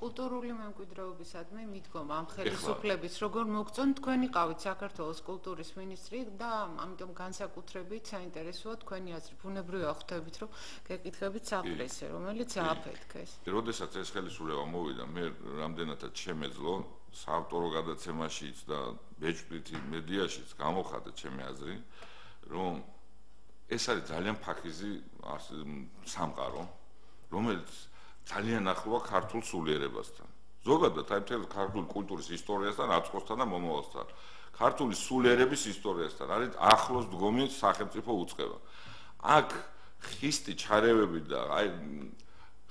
კულტურული მემკვიდრეობისადმი მიდგომა ამ ხელისუფლების როგორ მოგწონთ თქვენი ყავით საქართველოს კულტურის მინისტრი და ამიტომ განსაკუთრებით საინტერესოა თქვენი აზრი ბუნებრივია ხვდებით რომ გეკითხებით საფრთხე რომელიც ააფეთქეს. როდესაც ეს ხელისუფლება მოვიდა მე რამდენადაც შემეძლო საავტორო გადაცემაშიც და ბეჭდვითი მედიაშიც გამოხატეთ ჩემი აზრი რომ ეს არის ძალიან ფაქიზი სამყარო რომელიც ძალიან ახლოა ქართულ სულიერებასთან. ზოგადად აი მთელ ქართული კულტურის ისტორიასთან, აწყოსთან და მომავალთან. ქართული სულიერების ისტორიასთან არის ახლოს დგომი სახელმწიფო უწყება. აქ ხისტი ჩარევები და აი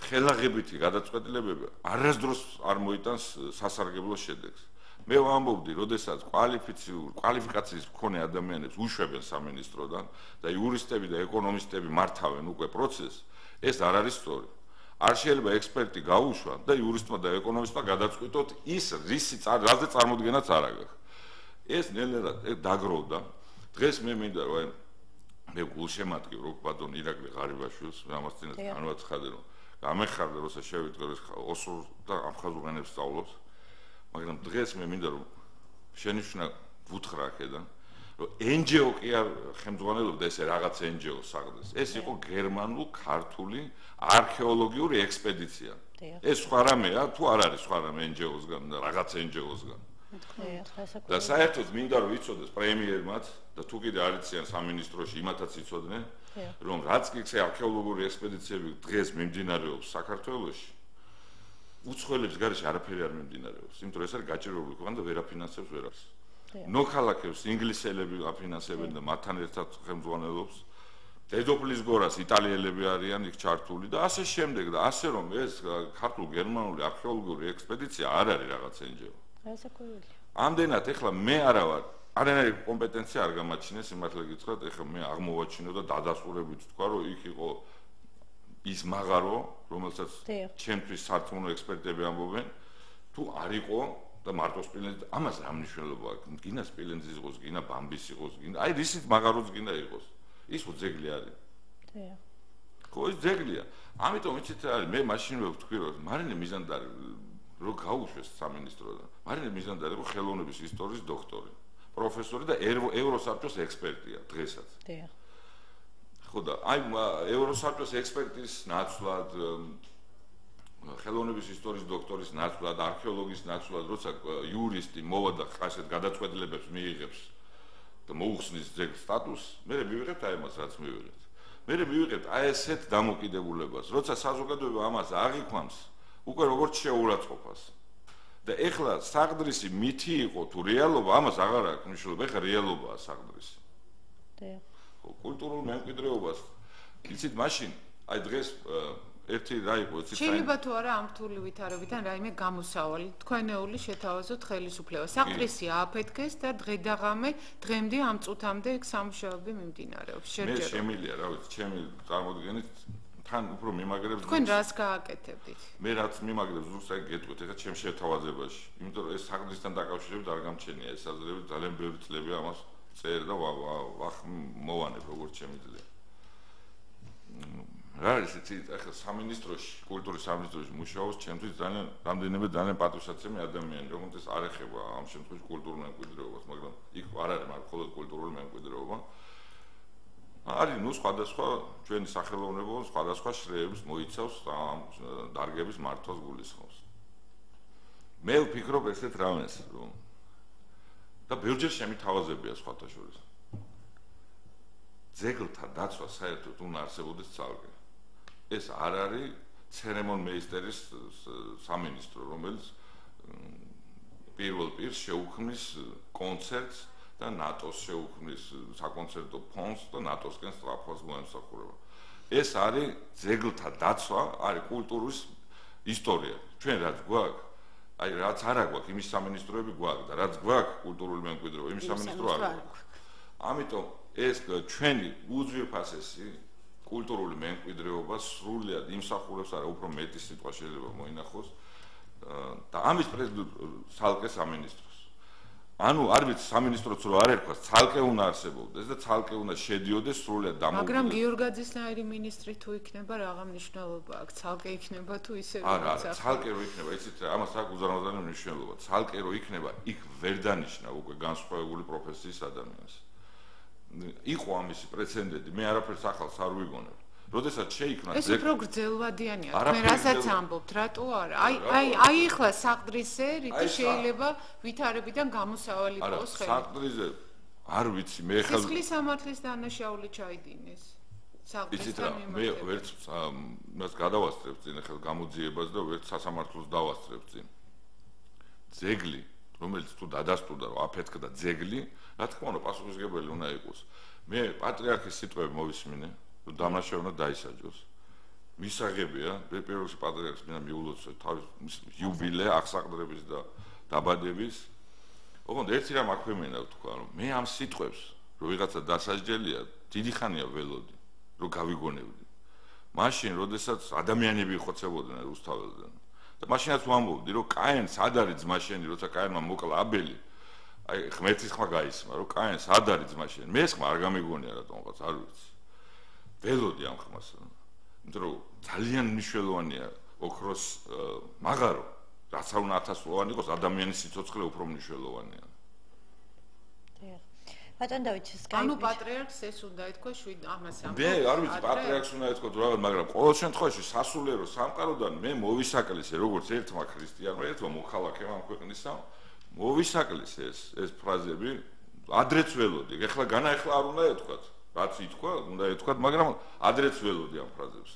ხელაღებითი გადაწყვეტილებები არასდროს არ მოიტანს სასარგებლო შედეგს. მე ვამბობდი, როდესაც კვალიფიკაციის მქონე ადამიანებს უშვებენ სამინისტროდან და იურისტები და ეკონომისტები მართავენ უკვე პროცესს, ეს არ არის სწორი. არ შეიძლება ექსპერტი გაუშვა და იურისტმა და ეკონომისტმა გადაწყვიტოთ ის რაზე წარმოდგენაც არ აქვს. ეს ნელ-ნელა დაგროვდა. დღეს მე მინდა რომ მე გულშემატკივ რო ბატონ ირაკლი ღარიბაშვილს ამას წინათ განვაცხადე რომ გამეხარდა როცა შევიდგე ოსურ და აფხაზურ ენებს სწავლობს. მაგრამ დღეს მე მინდა რომ შენიშვნა ვუთხრა აქედან რომ NGO კი არ ხელმძღვანელობდა ესე რაღაც NGO საღდეს. ეს იყო გერმანულ-ქართული არქეოლოგიური ექსპედიცია. ეს სხვა რამეა, თუ არ არის სხვა რამე NGO-სგან და რაღაც NGO-სგან. და საერთოდ მინდა რომ იცოდეს პრემიერმაც და თუ კიდე არ იციან სამინისტროში იმათაც იცოდნენ რომ რაც კი არქეოლოგიური ექსპედიციები დღეს მიმდინარეობს საქართველოში უცხოელებს გარეშე არაფერი არ მიმდინარეობს. იმიტომ რომ ეს არის გაჭირვებული ქვეყანა და ვერ აფინანსებს ვერას. ნოქალაქებს ინგლისელები აფინანსებენ და მათთან ერთად ხელმძღვანელობს. დედოფლის გორას იტალიელები არიან იქ ჩართული და ასე შემდეგ და ასე რომ ეს ქართულ-გერმანული არქეოლოგიური ექსპედიცია არ არის რაღაც NGO. ამდენად ეხლა მე არა ვარ არანაირი კომპეტენცია არ გამაჩინეს იმართლა გითხრათ ეხლა მე აღმოვაჩინო და დადასტურებით თქვა რომ იქ იყო ის მაღარო რომელსაც ჩემთვის სარწმუნო ექსპერტები ამბობენ თუ არ იყო და მარტო სპილენძი ამას რა მნიშვნელობა აქვს გინა სპილენძის იყოს გინა ბამბის იყოს გინა აი რისით მაღაროც გინდა იყოს ის ხო ძეგლი არის ხო ის ძეგლია ამიტომ იცით რა არის მე მაშინვე ვთქვი რომ მარინე მიზანდარი რო გაუშვეს სამინისტროდან მარინე მიზანდარი იყო ხელოვნების ისტორიის დოქტორი პროფესორი და ევროსაბჭოს ექსპერტია დღესაც ხო და აი ევროსაბჭოს ექსპერტის ნაცვლად ხელოვნების ისტორიის დოქტორის ნაცვლად არქეოლოგის ნაცვლად როცა იურისტი მოვა და ასეთ გადაწყვეტილებებს მიიღებს და მოუხსნის ძეგლ სტატუსს მე მივიღებთ აი ამას რაც მივიღებთ მე მივიღებთ აი ესეთ დამოკიდებულებას როცა საზოგადოება ამას აღიქვამს უკვე როგორც შეურაცხყოფას და ეხლა საღდრისი მითი იყო თუ რეალობა ამას აღარ აქვს მნიშვნელობა ეხლა რეალობაა საღდრისი ხო კულტურულ მემკვიდრეობას იცით მაშინ აი დღეს ერთი რა იყო იცით შეიძლება თუ არა ამ რთული ვითარებიდან რაიმე გამოსავალი თქვენეული შეთავაზოთ ხელისუფლება საღდრისი ააფეთქეს და დღედაღამე დღემდე ამ წუთამდე სამუშაოები მიმდინარეობს შეჯერა მე შემილია რა ვიცი ჩემი წარმოდგენით თან უფრო მიმაგრებს თქვენ რას გააკეთებდით მე რაც მიმაგრებს ზურგს აი გეტყვით ეხლა ჩემ შეთავაზებაში იმიტომ რომ ეს საღდრისთან დაკავშირებით არ გამჩენია ეს აზრები ძალიან ბევრი წლები ამას წერ და მოვანებ როგორც შემიძლია რა არის იცით ეხლა სამინისტროში კულტურის სამინისტროში მუშაობს ჩემთვის ძალიან რამდენიმე ძალიან პატივსაცემი ადამიანი რომელთაც არ ეხება ამ შემთხვევაში კულტურულ მემკვიდრეობას მაგრამ იქ არ არის მხოლოდ კულტურული მემკვიდრეობა არის ნუ სხვადასხვა ჩვენი სახელოვნებო სხვადასხვა შრეებს მოიცავს ამ დარგების მართვას გულისხმობს მე ვფიქრობ ესეთ რამეს რომ და ბევრჯერ შემითავაზებია სხვათა შორის ძეგლთა დაცვა საერთოდ უნდა არსებობდეს ცალკე ეს არ არის ცერემონმეისტერის სამინისტრო რომელიც პირველ პირს შეუქმნის კონცერტს და ნატოს შეუქმნის საკონცერტო ფონდს და ნატოსკენ სწრაფას მოემსახურება ეს არის ძეგლთა დაცვა არის კულტურის ისტორია ჩვენ რაც გვაქვს აი რაც არ აქვს იმის სამინისტროები გვაქვს და რაც გვაქვს კულტურული მემკვიდრეობა იმის სამინისტრო არ აქვს ამიტომ ეს ჩვენი უძვირფასესი კულტურული მემკვიდრეობა სრულად იმსახურებს არა უფრო მეტი სიტყვა შეიძლება მოინახოს და ამის პრეზიდენტ სალკე სამინისტროს ანუ არ ვიცი სამინისტროც რო არ ერქვა, ცალკე უნდა არსებობდეს და ცალკე უნდა შედიოდეს სრულად დამოუკიდებლად. მაგრამ გიორგაძისნაირი ministri თუ იქნება, რაღა მნიშვნელობა აქვს? ცალკე იქნება თუ ისე არა, ცალკე რო იქნება, იცით რა, ამას აქვს უზარმაზარი მნიშვნელობა. ცალკე რო იქნება, იქ ვერ დანიშნა უკვე განსხვავებული პროფესიის ადამიანს. იყო ამისი პრეცედენტი, მე არაფერს ახალს არ ვიგონებ. როდესაც შეიქმნა ეს უფრო გრძელვადიანია, მე რასაც ამბობთ, რატო არა? აი ეხლა საყდრისზე რითი შეიძლება ვითარებიდან გამოსავალი იყოს ხელი? საყდრისზე არ ვიცი, მე ხელ სისხლის სამართლის დანაშაული ჩაიდინეს. საყდრისთან მე ვერც მას გადავასწრებ წინ ხელ გამოძიებას და ვერც სასამართლოს დავასწრებ წინ. ძეგლი, რომელიც თუ დადასტურდა რომ აფეთქდა ძეგლი, რა თქმა უნდა, პასუხისმგებელი უნდა იყოს. მე პატრიარქის სიტყვები მოვისმინე. დამნაშავე უნდა დაისაჯოს. მისაღებია, პირველ რიგში პატრიარქს მინდა მიულოცო თავის იუბილე, აღსაყდრების და დაბადების. ოღონდ ერთი რამ აქვე მინდა ვთქვა, რომ მე ამ სიტყვებს, რომ ვიღაცა დასაჯდელია, დიდი ხანია ველოდი, რომ გავიგონებდი. მაშინ, როდესაც ადამიანები ხოცებოდნენ რუსთაველიდან. და მაშინაც ვამბობდი, რომ კაენს ად არის ძმაშენი, როცა კაენმა მოკლა აბელი, აი ღმერთის ხმა გაისმა, რომ კაენს ად არის ძმაშენი. მე ეს ხმა არ გამიგონია რატომღაც, არ ვიცი. ველოდი ამ ხმას. იმიტომ რომ ძალიან მნიშვნელოვანია ოქროს მაღარო, რაც არ უნდა 1000-ლოვანი იყოს, ადამიანის სიცოცხლე უფრო მნიშვნელოვანია. დიახ. ბატონ დავით, ანუ პატრიარქს ეს უნდა ეთქვა ამას ამბობ. მე არ ვიცი პატრიარქს უნდა ეთქვა თუ რა, მაგრამ ყოველ შემთხვევაში სასულიერო სამყაროდან მე მოვისაკლისე როგორც ერთმა ქრისტიანმა, ერთმა მოქალაქემ ამ ქვეყნისა, მოვისაკლისე ეს ფრაზები ადრეც ველოდი. ეხლა განაეხლა არ უნდა ეთქვათ. რაც ითქვა, უნდა ეთქვათ, მაგრამ ადრეც ველოდი ამ ფრაზებს.